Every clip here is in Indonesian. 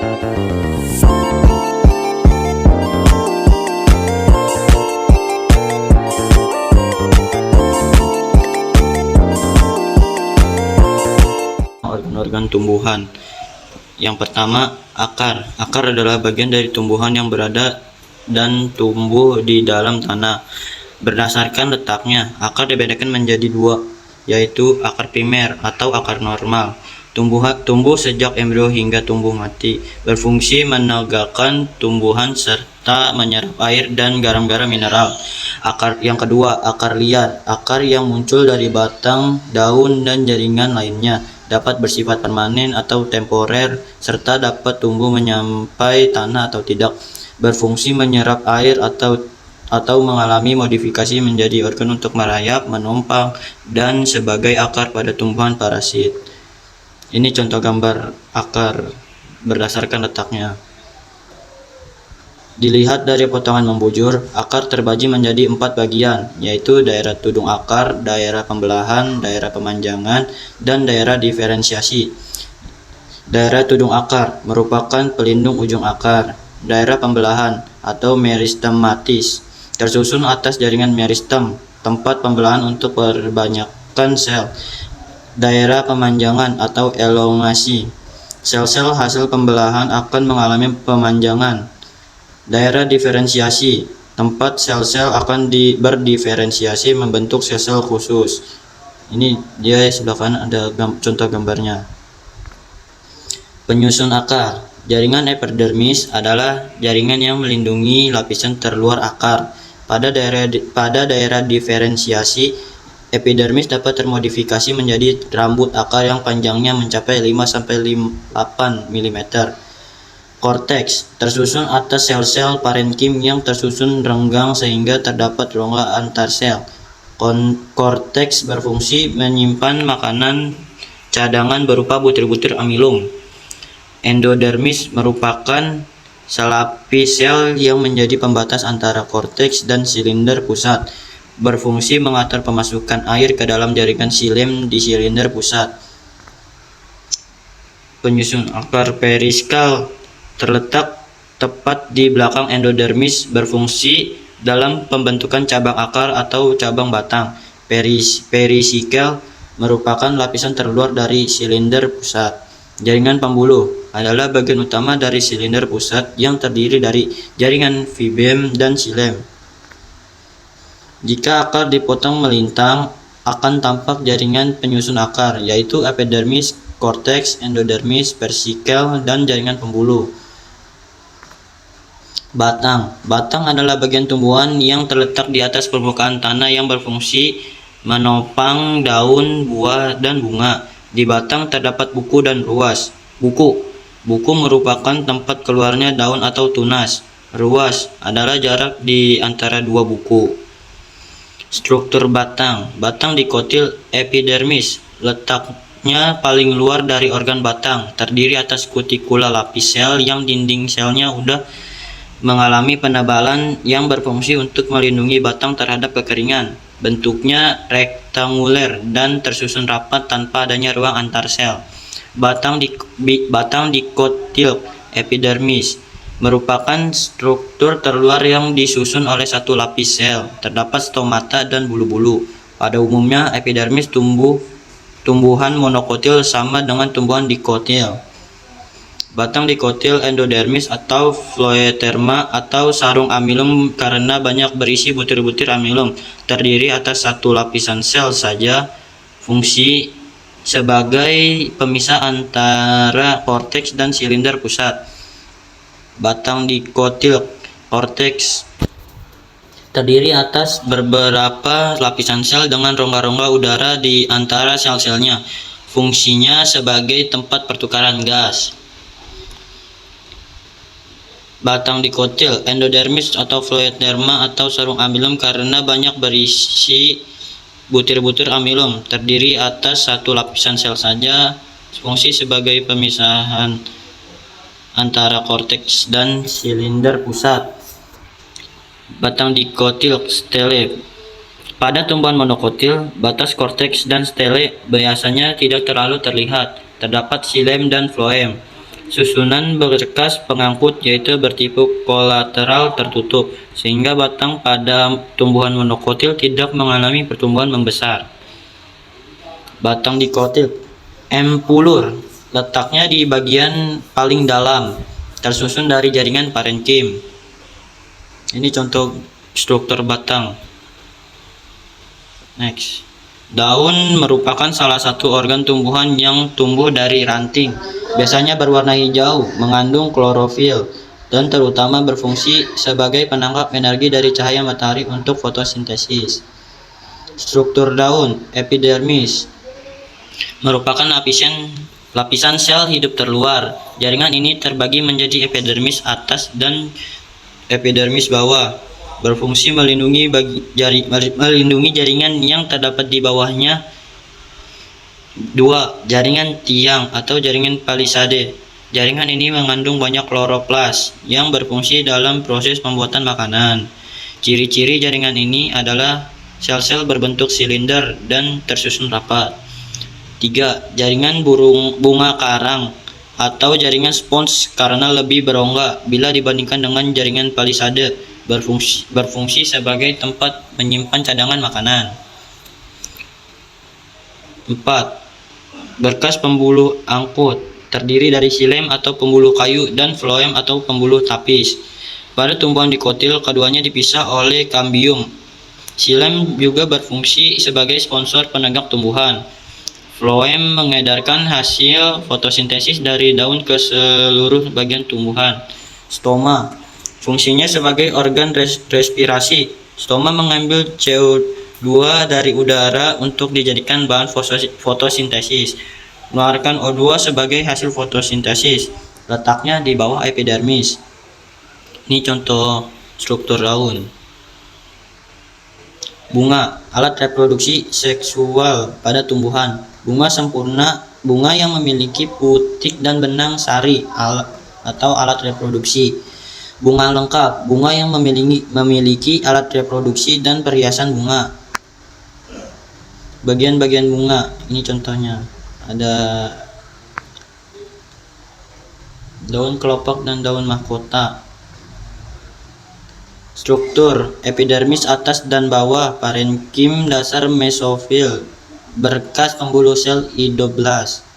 Organ-organ tumbuhan. Yang pertama, akar. Akar adalah bagian dari tumbuhan yang berada dan tumbuh di dalam tanah. Berdasarkan letaknya, akar dibedakan menjadi dua, yaitu akar primer atau akar normal. Tumbuh sejak embrio hingga tumbuh mati, berfungsi menegakkan tumbuhan serta menyerap air dan garam-garam mineral. Akar yang kedua, akar liar. Akar yang muncul dari batang, daun, dan jaringan lainnya. Dapat bersifat permanen atau temporer, serta dapat tumbuh menyampai tanah atau tidak. Berfungsi menyerap air atau mengalami modifikasi menjadi organ untuk merayap, menumpang, dan sebagai akar pada tumbuhan parasit. Ini contoh gambar akar berdasarkan letaknya. Dilihat dari potongan membujur, akar terbagi menjadi 4 bagian, yaitu daerah tudung akar, daerah pembelahan, daerah pemanjangan, dan daerah diferensiasi. Daerah tudung akar merupakan pelindung ujung akar. Daerah pembelahan atau meristematis tersusun atas jaringan meristem, tempat pembelahan untuk perbanyakkan sel. Daerah pemanjangan atau elongasi. Sel-sel hasil pembelahan akan mengalami pemanjangan. Daerah diferensiasi, tempat sel-sel akan berdiferensiasi membentuk sel-sel khusus. Ini dia sebelah kanan ada contoh gambarnya. Penyusun akar. Jaringan epidermis adalah jaringan yang melindungi lapisan terluar akar. Pada daerah diferensiasi, epidermis dapat termodifikasi menjadi rambut akar yang panjangnya mencapai 5-8 mm. Korteks tersusun atas sel-sel parenkim yang tersusun renggang sehingga terdapat rongga antar sel. Korteks berfungsi menyimpan makanan cadangan berupa butir-butir amilum. Endodermis merupakan selapis sel yang menjadi pembatas antara korteks dan silinder pusat. Berfungsi mengatur pemasukan air ke dalam jaringan xilem di silinder pusat. Penyusun akar periskal terletak tepat di belakang endodermis, berfungsi dalam pembentukan cabang akar atau cabang batang. Perisikal merupakan lapisan terluar dari silinder pusat. Jaringan pembuluh adalah bagian utama dari silinder pusat yang terdiri dari jaringan fibem dan xilem. Jika akar dipotong melintang, akan tampak jaringan penyusun akar, yaitu epidermis, korteks, endodermis, perisikal, dan jaringan pembuluh. Batang. Batang adalah bagian tumbuhan yang terletak di atas permukaan tanah yang berfungsi menopang daun, buah, dan bunga. Di batang terdapat buku dan ruas. Buku merupakan tempat keluarnya daun atau tunas. Ruas adalah jarak di antara dua buku. Struktur batang. Batang dikotil epidermis. Letaknya paling luar dari organ batang. Terdiri atas kutikula lapis sel yang dinding selnya udah mengalami penebalan yang berfungsi untuk melindungi batang terhadap kekeringan. Bentuknya rektanguler dan tersusun rapat tanpa adanya ruang antar sel. Batang dikotil epidermis merupakan struktur terluar yang disusun oleh satu lapis sel. Terdapat stomata dan bulu-bulu. Pada umumnya epidermis tumbuhan monokotil sama dengan tumbuhan dikotil. Batang dikotil endodermis atau phloeterma atau sarung amilum karena banyak berisi butir-butir amilum. Terdiri atas satu lapisan sel saja. Fungsi sebagai pemisah antara korteks dan silinder pusat. Batang dikotil korteks terdiri atas beberapa lapisan sel dengan rongga-rongga udara di antara sel-selnya. Fungsinya sebagai tempat pertukaran gas. Batang dikotil endodermis atau phloeterma atau sarung amilum karena banyak berisi butir-butir amilum. Terdiri atas satu lapisan sel saja. Fungsi sebagai pemisahan antara korteks dan silinder pusat. Batang dikotil stele. Pada tumbuhan monokotil, batas korteks dan stele biasanya tidak terlalu terlihat. Terdapat xilem dan floem. Susunan berkas pengangkut yaitu bertipe kolateral tertutup, sehingga batang pada tumbuhan monokotil tidak mengalami pertumbuhan membesar. Batang dikotil empulur, letaknya di bagian paling dalam, tersusun dari jaringan parenkim. Ini contoh struktur batang. Next. Daun merupakan salah satu organ tumbuhan yang tumbuh dari ranting. Biasanya berwarna hijau, mengandung klorofil, dan terutama berfungsi sebagai penangkap energi dari cahaya matahari untuk fotosintesis. Struktur daun, epidermis, merupakan lapisan sel hidup terluar. Jaringan ini terbagi menjadi epidermis atas dan epidermis bawah. Berfungsi melindungi jaringan yang terdapat di bawahnya. 2. Jaringan tiang atau jaringan palisade. Jaringan ini mengandung banyak kloroplas yang berfungsi dalam proses pembuatan makanan. Ciri-ciri jaringan ini adalah sel-sel berbentuk silinder dan tersusun rapat. 3. Jaringan bunga karang atau jaringan spons karena lebih berongga bila dibandingkan dengan jaringan palisade. Berfungsi sebagai tempat menyimpan cadangan makanan. 4. Berkas pembuluh angkut terdiri dari xilem atau pembuluh kayu dan floem atau pembuluh tapis. Pada tumbuhan dikotil, keduanya dipisah oleh kambium. Xilem juga berfungsi sebagai sponsor penegak tumbuhan. Floem mengedarkan hasil fotosintesis dari daun ke seluruh bagian tumbuhan. Stoma fungsinya sebagai organ respirasi. Stoma mengambil CO2 dari udara untuk dijadikan bahan fotosintesis, mengeluarkan O2 sebagai hasil fotosintesis. Letaknya di bawah epidermis. Ini contoh struktur daun. Bunga, alat reproduksi seksual pada tumbuhan. Bunga sempurna, bunga yang memiliki putik dan benang sari atau alat reproduksi. Bunga lengkap, bunga yang memiliki alat reproduksi dan perhiasan bunga. Bagian-bagian bunga, ini contohnya. Ada daun kelopak dan daun mahkota. Struktur, epidermis atas dan bawah, parenkim dasar mesofil, berkas pembuluh sel idoblas.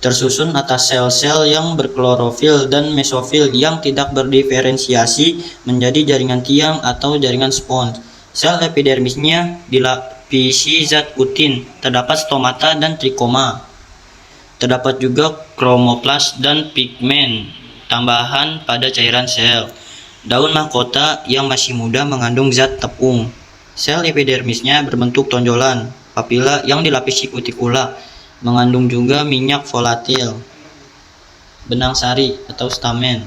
Tersusun atas sel-sel yang berklorofil dan mesofil yang tidak berdiferensiasi menjadi jaringan tiang atau jaringan spons. Sel epidermisnya dilapisi zat kutin, terdapat stomata dan trikoma. Terdapat juga kromoplas dan pigmen tambahan pada cairan sel. Daun mahkota yang masih muda mengandung zat tepung. Sel epidermisnya berbentuk tonjolan, papila yang dilapisi kutikula. Mengandung juga minyak volatil. Benang sari atau stamen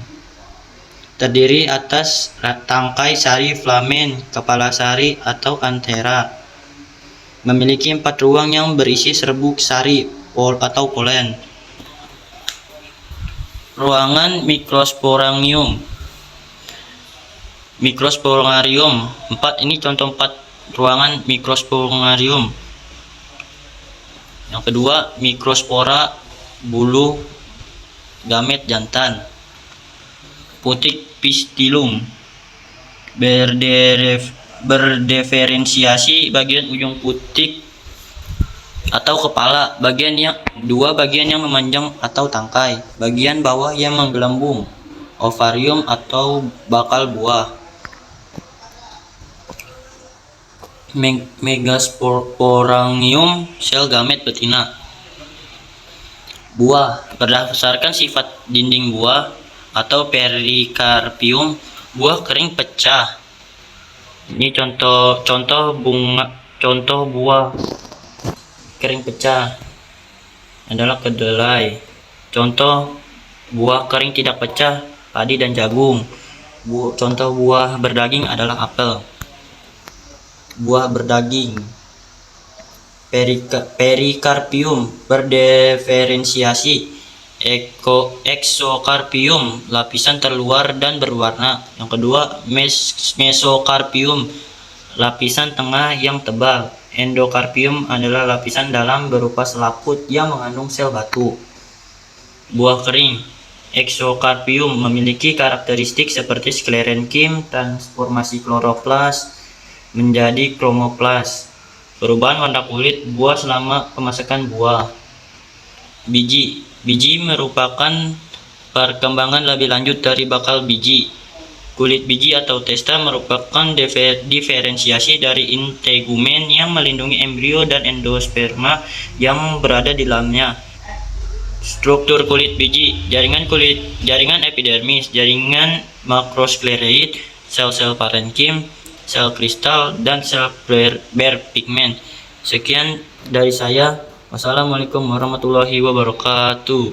terdiri atas tangkai sari filamen, kepala sari atau anthera. Memiliki 4 ruang yang berisi serbuk sari atau polen. Ruangan mikrosporangium. Mikrosporangarium 4, ini contoh 4 ruangan mikrosporangarium. Yang kedua, mikrospora bulu gamet jantan. Putik pistilum berdiferensiasi bagian ujung putik atau kepala, bagian yang memanjang atau tangkai, bagian bawah yang menggelembung, ovarium atau bakal buah. Megasporangium, sel gamet betina. Buah, berdasarkan sifat dinding buah atau perikarpium, buah kering pecah. Ini contoh buah kering pecah adalah kedelai. Contoh buah kering tidak pecah, padi dan jagung. Contoh buah berdaging adalah apel. Buah berdaging. Perikarpium berdiferensiasi. Exocarpium, lapisan terluar dan berwarna. Yang kedua, mesocarpium, lapisan tengah yang tebal. Endokarpium adalah lapisan dalam berupa selaput yang mengandung sel batu. Buah kering. Exocarpium memiliki karakteristik seperti sklerenkim, transformasi kloroplas menjadi kromoplas, perubahan warna kulit buah selama pemasakan buah. Biji. Biji merupakan perkembangan lebih lanjut dari bakal biji. Kulit biji atau testa merupakan diferensiasi dari integumen yang melindungi embrio dan endosperma yang berada di dalamnya. Struktur kulit biji, jaringan epidermis, jaringan makroskleroid, sel-sel parenkim, sel kristal, dan sel berpigmen. Sekian dari saya. Wassalamualaikum warahmatullahi wabarakatuh.